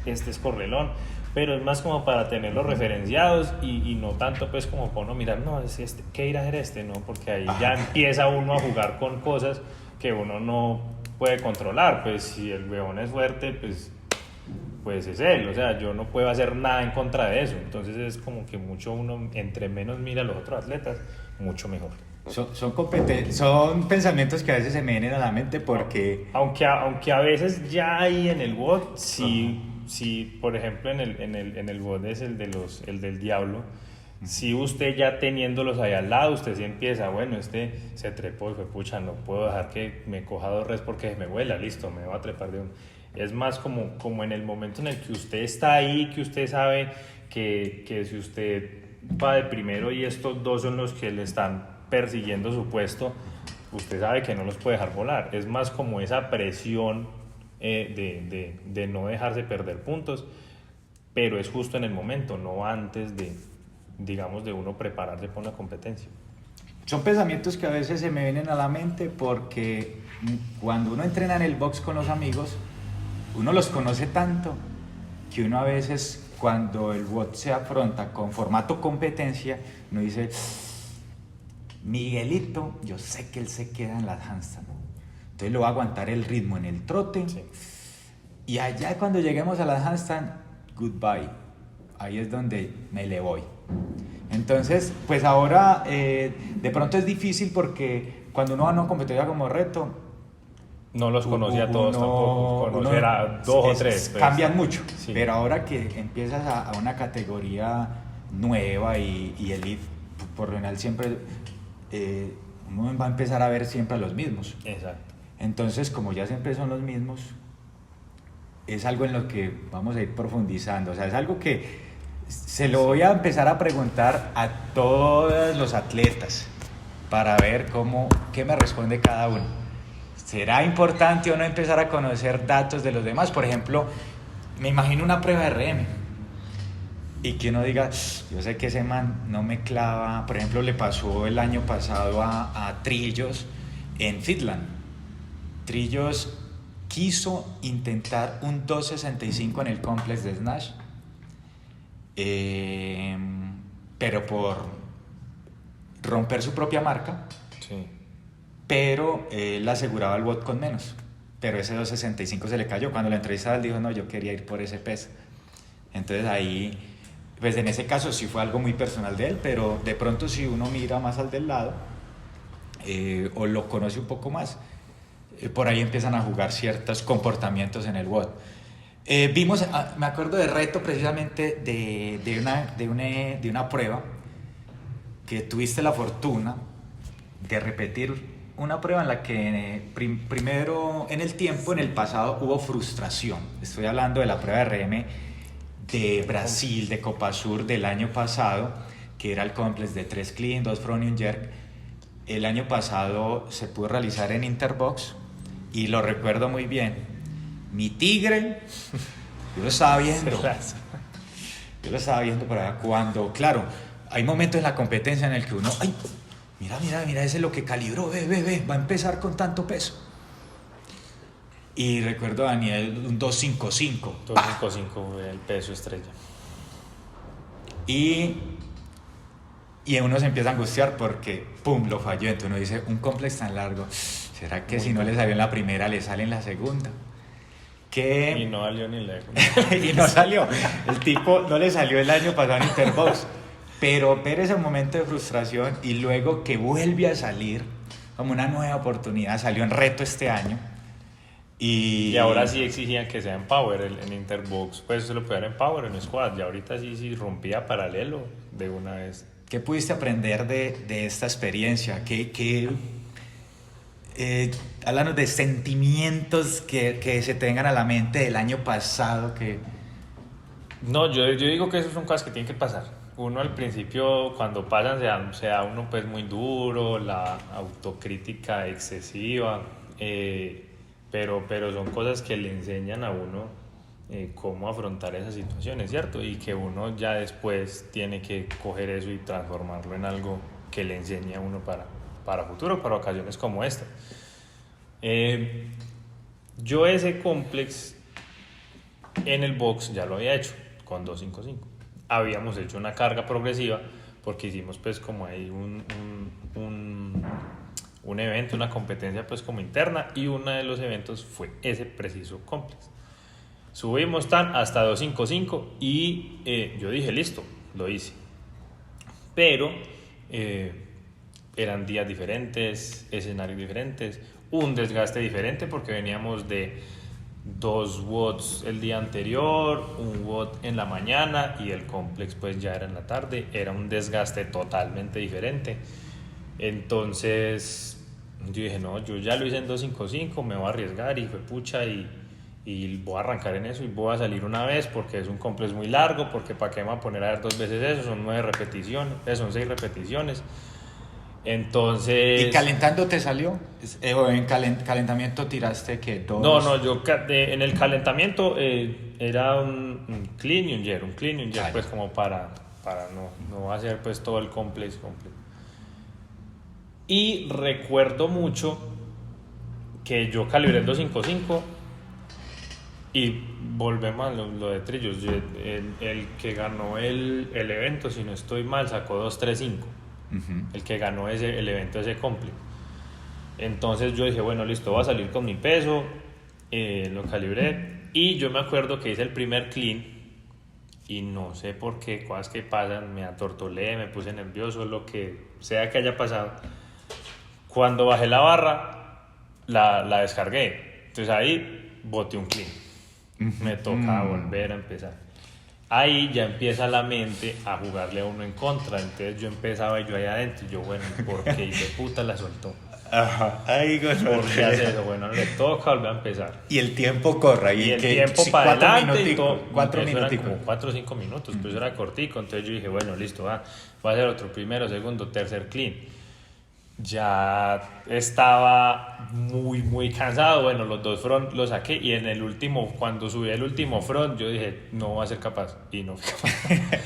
este es correlón, pero es más como para tenerlos referenciados y no tanto pues como para uno mirar, no, es este, ¿qué ir a hacer no? Porque ahí ya empieza uno a jugar con cosas que uno no puede controlar, pues si el huevón es fuerte, pues es él, o sea, yo no puedo hacer nada en contra de eso. Entonces es como que mucho uno, entre menos mira a los otros atletas, mucho mejor.
Son pensamientos que a veces se me vienen a la mente porque...
Aunque a veces ya hay en el bot, si por ejemplo en el bot es el del diablo, si usted ya teniéndolos ahí al lado, usted sí empieza, bueno, se trepó y fue pucha, no puedo dejar que me coja 2 reps porque se me vuela, listo, me voy a trepar de uno. Es más como en el momento en el que usted está ahí, que usted sabe que si usted va de primero y estos dos son los que le están persiguiendo su puesto, usted sabe que no los puede dejar volar. Es más como esa presión de no dejarse perder puntos, pero es justo en el momento, no antes de, digamos, de uno prepararse para una competencia.
Son pensamientos que a veces se me vienen a la mente porque cuando uno entrena en el box con los amigos, uno los conoce tanto que uno a veces cuando el WOD se afronta con formato competencia, uno dice, Miguelito, yo sé que él se queda en las handstand, entonces lo va a aguantar el ritmo en el trote, sí. Y allá cuando lleguemos a las handstand, goodbye, ahí es donde me le voy. Entonces, pues ahora de pronto es difícil porque cuando uno va a una competencia como reto,
no los conoce a todos tampoco, conocer a dos o tres. Pues,
cambian mucho, sí. Pero ahora que empiezas a una categoría nueva y elite, por lo general siempre uno va a empezar a ver siempre a los mismos.
Exacto.
Entonces, como ya siempre son los mismos, es algo en lo que vamos a ir profundizando. O sea, es algo que se lo voy a empezar a preguntar a todos los atletas para ver qué me responde cada uno. ¿Será importante o no empezar a conocer datos de los demás? Por ejemplo, me imagino una prueba de RM y que uno diga, yo sé que ese man no me clava. Por ejemplo, le pasó el año pasado a Trillos en Fitland. Trillos quiso intentar un 2.65 en el complex de snatch, pero por romper su propia marca.
Sí.
Pero él aseguraba el WOD con menos, pero ese 2.65 se le cayó. Cuando la entrevistaba él dijo, no, yo quería ir por ese peso. Entonces ahí, pues en ese caso sí fue algo muy personal de él, pero de pronto si uno mira más al del lado o lo conoce un poco más, por ahí empiezan a jugar ciertos comportamientos en el WOD. Me acuerdo de reto precisamente de una prueba que tuviste la fortuna de repetir una prueba en la que primero en el pasado hubo frustración. Estoy hablando de la prueba de RM de Brasil, de Copasur del año pasado, que era el complex de 3 clean, 2 front y un jerk. El año pasado se pudo realizar en Interbox y lo recuerdo muy bien. Mi tigre, yo lo estaba viendo por allá cuando, claro, hay momentos en la competencia en el que uno, ay, mira, ese es lo que calibró, va a empezar con tanto peso. Y recuerdo a Daniel un 255.
255 fue el peso estrella.
Y uno se empieza a angustiar porque, pum, lo falló. Entonces uno dice, un complex tan largo, ¿será que si no le salió en la primera, le sale en la segunda?
Y no salió ni la
y no salió. El tipo no le salió el año pasado en Interbox. Pero ver ese momento de frustración y luego que vuelve a salir como una nueva oportunidad, salió en reto este año.
Y ahora sí exigían que sea en Power, en Interbox, pues se lo podían en Power, en Squad, y ahorita sí rompía paralelo de una vez.
¿Qué pudiste aprender de esta experiencia? Háblanos de sentimientos que se tengan a la mente del año pasado.
No, yo digo que esas son cosas que tienen que pasar. Uno al principio, cuando pasan, se da uno pues muy duro, la autocrítica excesiva, pero son cosas que le enseñan a uno cómo afrontar esas situaciones, ¿cierto? Y que uno ya después tiene que coger eso y transformarlo en algo que le enseñe a uno para futuro, para ocasiones como esta. Yo ese complex en el box ya lo había hecho con 255. Habíamos hecho una carga progresiva porque hicimos pues como ahí un evento, una competencia pues como interna, y uno de los eventos fue ese preciso complex. Subimos hasta 255 y yo dije listo, lo hice, pero eran días diferentes, escenarios diferentes, un desgaste diferente porque veníamos de 2 WODs el día anterior, un WOD en la mañana y el complex pues ya era en la tarde. Era un desgaste totalmente diferente. Entonces yo dije, no, yo ya lo hice en 255, me voy a arriesgar, y fue pucha, y y voy a arrancar en eso y voy a salir una vez porque es un complex muy largo, porque para qué me voy a poner a ver 2 veces eso, son 9 repeticiones, son 6 repeticiones. Entonces...
¿Y calentando te salió? ¿O en calentamiento tiraste que 2?
No, yo en el calentamiento era un clean y un jerk, pues como para no hacer pues todo el complex completo. Y recuerdo mucho que yo calibré el 255 y volvemos a lo de trillos. El que ganó el evento, si no estoy mal, sacó 235. El que ganó el evento, ese complex. Entonces yo dije, bueno, listo, voy a salir con mi peso, lo calibré y yo me acuerdo que hice el primer clean y no sé por qué, cosas que pasan, me atortolé, me puse nervioso, lo que sea que haya pasado. Cuando bajé la barra, la descargué, entonces ahí boté un clean, me toca volver a empezar. Ahí ya empieza la mente a jugarle a uno en contra, entonces yo empezaba y yo ahí adentro, y yo, bueno, ¿por qué hijo de puta la soltó?
Ajá, ahí
¿Por qué hace eso? Bueno, le toca volver a empezar.
Y el tiempo corre.
Y el tiempo para adelante y todo.
4 minutos.
Eran como 4 o 5 minutos, pues era cortico. Entonces yo dije, bueno, listo, voy a hacer otro primero, segundo, tercer clean. Ya estaba muy cansado. Bueno, los 2 front los saqué y en el último, cuando subí el último front, yo dije, no voy a ser capaz. Y no fui capaz.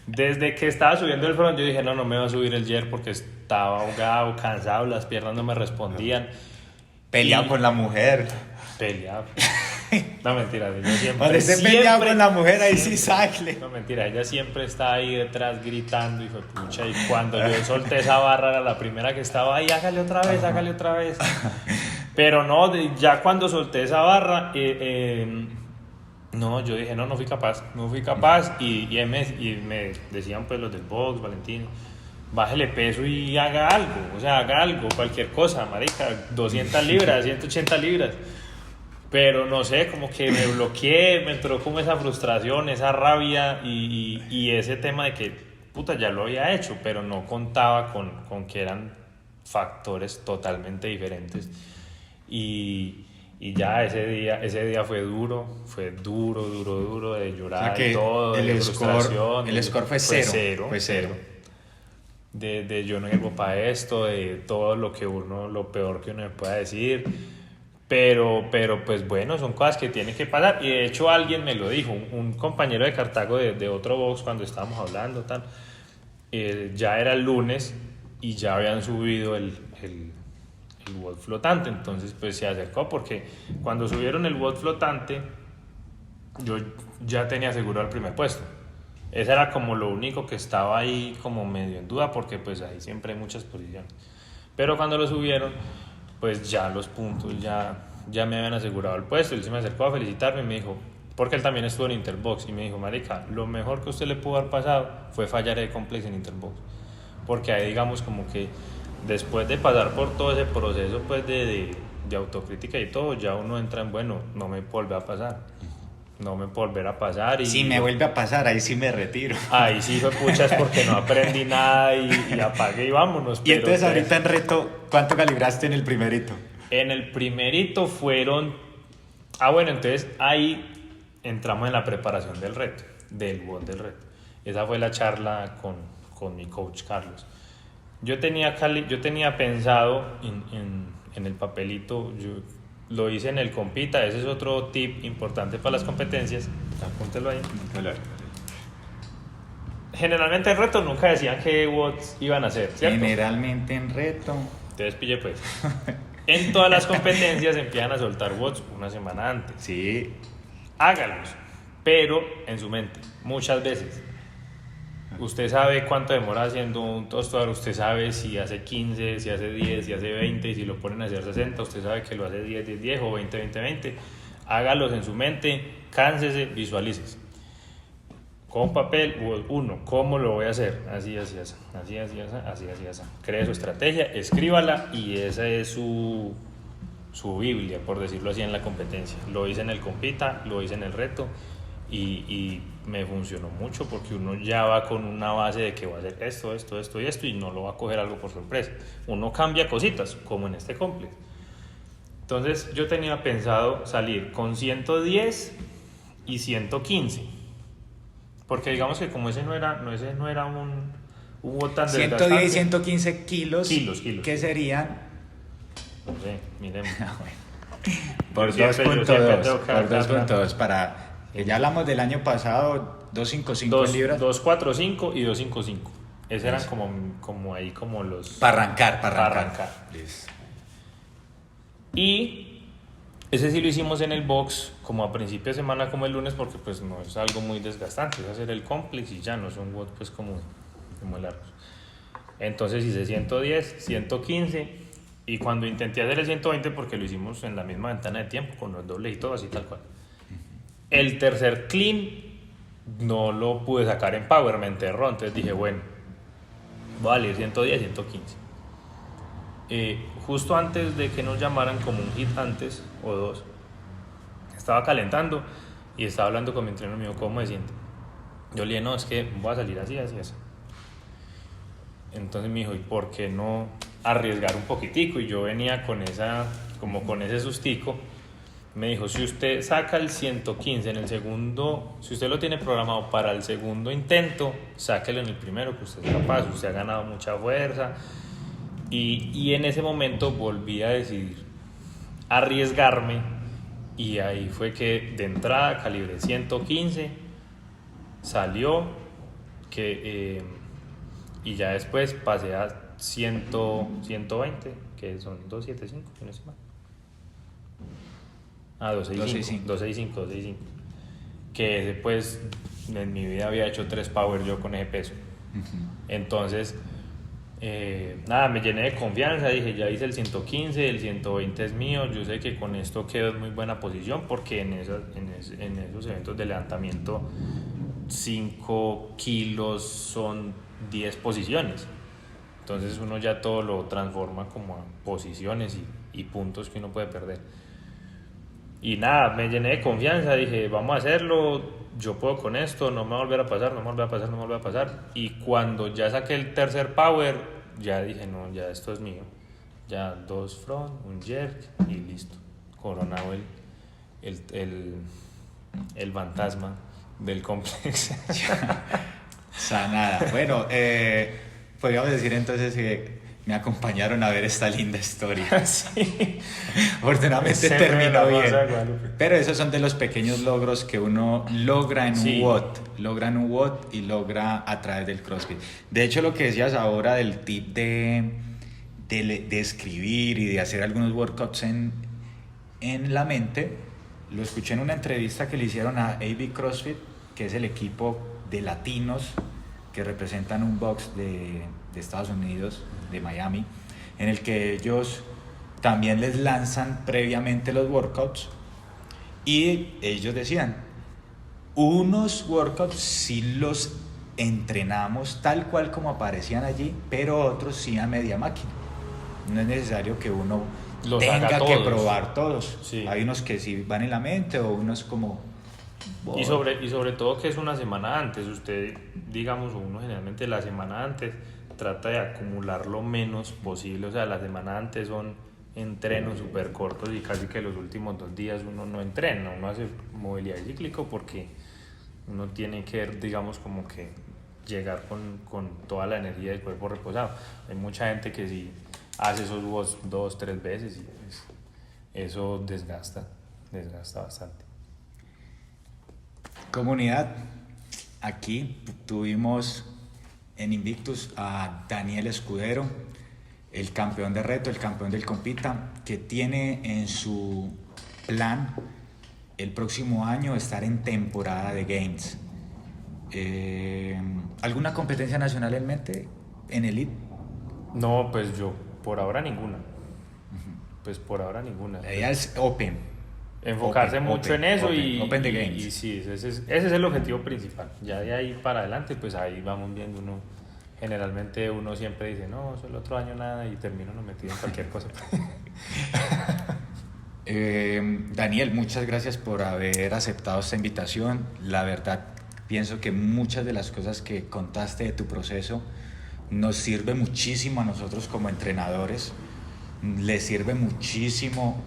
Desde que estaba subiendo el front, yo dije, no me va a subir el jerk porque estaba ahogado, cansado, las piernas no me respondían.
Peleado con la mujer.
Peleado. No, mentira, ella siempre...
Cuando esté peleado con la mujer, ahí sí sacle.
No, mentira, ella siempre está ahí detrás gritando, hijo de pucha, y cuando yo solté esa barra era la primera que estaba ahí, hágale otra vez. Pero no, ya cuando solté esa barra... no, yo dije, no fui capaz y me decían pues los del box, Valentín, bájele peso y haga algo, cualquier cosa, marica, 200 libras, 180 libras, pero no sé, como que me bloqueé, me entró como esa frustración, esa rabia y ese tema de que, puta, ya lo había hecho, pero no contaba con que eran factores totalmente diferentes y ya ese día fue duro de llorar, o sea, y todo, de frustración.
El score fue cero. Fue cero.
De yo no llego para esto, de todo lo peor que uno me pueda decir. Pero pues bueno, son cosas que tienen que pasar. Y de hecho alguien me lo dijo, un compañero de Cartago de otro box cuando estábamos hablando, tal. Ya era el lunes y ya habían subido el WOD flotante, entonces pues se acercó porque cuando subieron el WOD flotante yo ya tenía asegurado el primer puesto. Ese era como lo único que estaba ahí como medio en duda porque pues ahí siempre hay muchas posiciones, pero cuando lo subieron pues ya los puntos ya me habían asegurado el puesto. Él se me acercó a felicitarme y me dijo, porque él también estuvo en Interbox, y me dijo, marica, lo mejor que a usted le pudo haber pasado fue fallar el complex en Interbox, porque ahí digamos como que después de pasar por todo ese proceso pues de autocrítica y todo, ya uno entra en, bueno, no me vuelve a pasar, no me volverá a pasar. Y
si me vuelve a pasar, ahí sí me retiro.
Ahí sí fue puchas porque no aprendí nada y apagué y vámonos.
Y entonces ahorita en reto, ¿cuánto calibraste en el primerito?
En el primerito fueron... bueno, entonces ahí entramos en la preparación del reto, del WOD del reto. Esa fue la charla con mi coach Carlos. Yo tenía pensado en el papelito, yo lo hice en el compita, ese es otro tip importante para las competencias, apúntelo ahí. Generalmente en reto nunca decían qué watts iban a hacer, ¿cierto?
Generalmente en reto.
Entonces pille pues. En todas las competencias empiezan a soltar watts una semana antes.
Sí.
Hágalos, pero en su mente, muchas veces. Usted sabe cuánto demora haciendo un tostador, usted sabe si hace 15, si hace 10, si hace 20, y si lo ponen a hacer 60, usted sabe que lo hace 10, 10, 10 o 20, 20, 20. Hágalos en su mente, cánsese, visualícese. Con papel, uno, ¿cómo lo voy a hacer? Así. Cree su estrategia, escríbala y esa es su Biblia, por decirlo así, en la competencia. Lo hice en el compita, lo hice en el reto y me funcionó mucho porque uno ya va con una base de que va a hacer esto y no lo va a coger algo por sorpresa. Uno cambia cositas, como en este complex, Entonces yo tenía pensado salir con 110 y 115. Porque digamos que como ese no era un WOD tan
110 y 115 kilos.
Kilos.
¿Qué serían?
No sé, miremos.
Por
Yo siempre
2.2.
tengo que
Por
hablar.
2.2. Para. Que ya hablamos del año pasado, 255 libras.
245 y 255. Esos eran como ahí como los...
Para arrancar.
Listo. Y ese sí lo hicimos en el box como a principio de semana, como el lunes, porque pues no es algo muy desgastante, es hacer el complex y ya no son WOD pues como largos. Entonces hice 110, 115 y cuando intenté hacer el 120, porque lo hicimos en la misma ventana de tiempo con los dobles y todo así tal cual, el tercer clean no lo pude sacar en power, me enterró, entonces dije bueno, voy a salir 110, 115. Justo antes de que nos llamaran, como un hit antes o dos, estaba calentando y estaba hablando con mi entrenador mío, ¿cómo me siento? Yo le dije, no, es que voy a salir así. Entonces me dijo, ¿y por qué no arriesgar un poquitico? Y yo venía con ese sustico. Me dijo, si usted saca el 115 en el segundo, si usted lo tiene programado para el segundo intento, sáquelo en el primero, que usted es capaz, usted ha ganado mucha fuerza. Y en ese momento volví a decidir arriesgarme y ahí fue que de entrada calibré 115, salió y ya después pasé a 120, que son 275, no sé más. 265, que ese pues en mi vida había hecho 3 power yo con ese peso. Entonces nada, me llené de confianza, dije ya hice el 115, el 120 es mío, yo sé que con esto quedo en muy buena posición porque en esos eventos de levantamiento 5 kilos son 10 posiciones, entonces uno ya todo lo transforma como a posiciones y puntos que uno puede perder. Y nada, me llené de confianza, dije vamos a hacerlo, yo puedo con esto, no me va a volver a pasar. Y cuando ya saqué el tercer power, ya dije no, ya esto es mío, ya 2 front, un jerk y listo, coronado el fantasma del complex.
Sanada. Bueno, podríamos decir entonces que me acompañaron a ver esta linda historia.
Sí.
Afortunadamente terminó bien. Pero esos son de los pequeños logros que uno logra en un WOD y logra a través del CrossFit. De hecho, lo que decías ahora del tip de escribir y de hacer algunos workouts en la mente, lo escuché en una entrevista que le hicieron a AB CrossFit, que es el equipo de latinos que representan un box de Estados Unidos, de Miami, en el que ellos también les lanzan previamente los workouts y ellos decían, unos workouts sí los entrenamos tal cual como aparecían allí, pero otros sí a media máquina. No es necesario que uno tenga que probar todos. Sí. Hay unos que sí van en la mente o unos como...
Y sobre todo que es una semana antes, usted, digamos, o uno generalmente la semana antes trata de acumular lo menos posible, o sea, la semana antes son entrenos súper cortos y casi que los últimos 2 días uno no entrena, uno hace movilidad cíclico porque uno tiene que, digamos, como que llegar con toda la energía del cuerpo reposado. Hay mucha gente que sí hace esos 2-3 veces y pues, eso desgasta bastante.
Comunidad, aquí tuvimos en Invictus a Daniel Escudero, el campeón de reto, el campeón del Compita, que tiene en su plan el próximo año estar en temporada de Games. ¿Alguna competencia nacional en mente en Elite?
No, pues yo por ahora ninguna. Pues por ahora ninguna.
Ella es Open.
Enfocarse mucho en eso
Open the Games.
Y sí, ese es el objetivo principal. Ya de ahí para adelante, pues ahí vamos viendo uno. Generalmente uno siempre dice, no, eso el otro año nada, y termino no metido en cualquier cosa.
Daniel, muchas gracias por haber aceptado esta invitación. La verdad, pienso que muchas de las cosas que contaste de tu proceso nos sirve muchísimo a nosotros como entrenadores. Les sirve muchísimo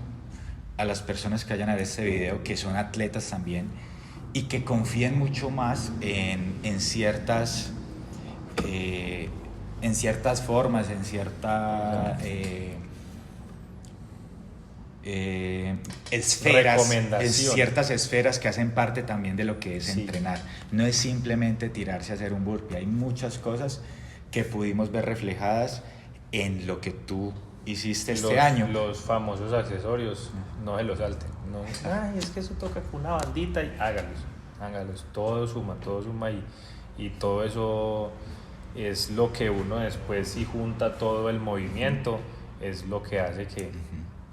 a las personas que vayan a ver este video, que son atletas también, y que confíen mucho más en ciertas formas, en esferas, en ciertas esferas que hacen parte también de lo que es entrenar. No es simplemente tirarse a hacer un burpee, hay muchas cosas que pudimos ver reflejadas en lo que tú hiciste este año.
Los famosos accesorios, no se los salten. No, ay, es que eso toca con una bandita y hágalos. Todo suma y todo eso es lo que uno después, si junta todo el movimiento, es lo que hace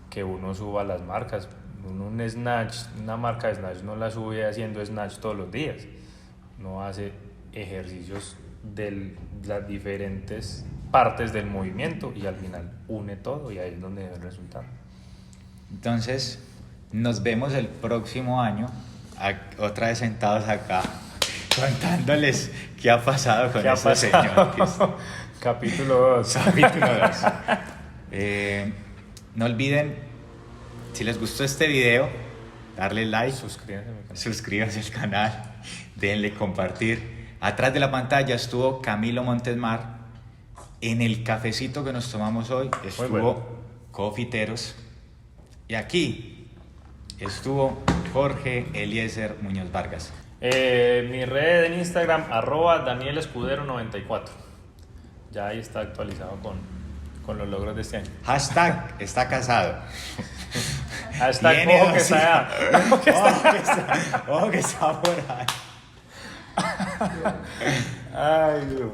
que uno suba las marcas. Una marca de snatch no la sube haciendo snatch todos los días. No hace ejercicios de las diferentes partes del movimiento y al final une todo y ahí es donde debe el resultado.
Entonces, nos vemos el próximo año, otra vez sentados acá, contándoles qué ha pasado con este señor.
Capítulo 2.
Capítulo 2. No olviden, si les gustó este video, darle like, suscríbanse al canal, denle compartir. Atrás de la pantalla estuvo Camilo Montesmar. En el cafecito que nos tomamos hoy estuvo Cofiteros. Y aquí estuvo Jorge Eliezer Muñoz Vargas.
Mi red en Instagram, @DanielEscudero94. Ya ahí está actualizado con los logros de este año.
Hashtag está casado.
Hashtag ojo que está allá.
Ojo que está por ahí.
Ay, Dios.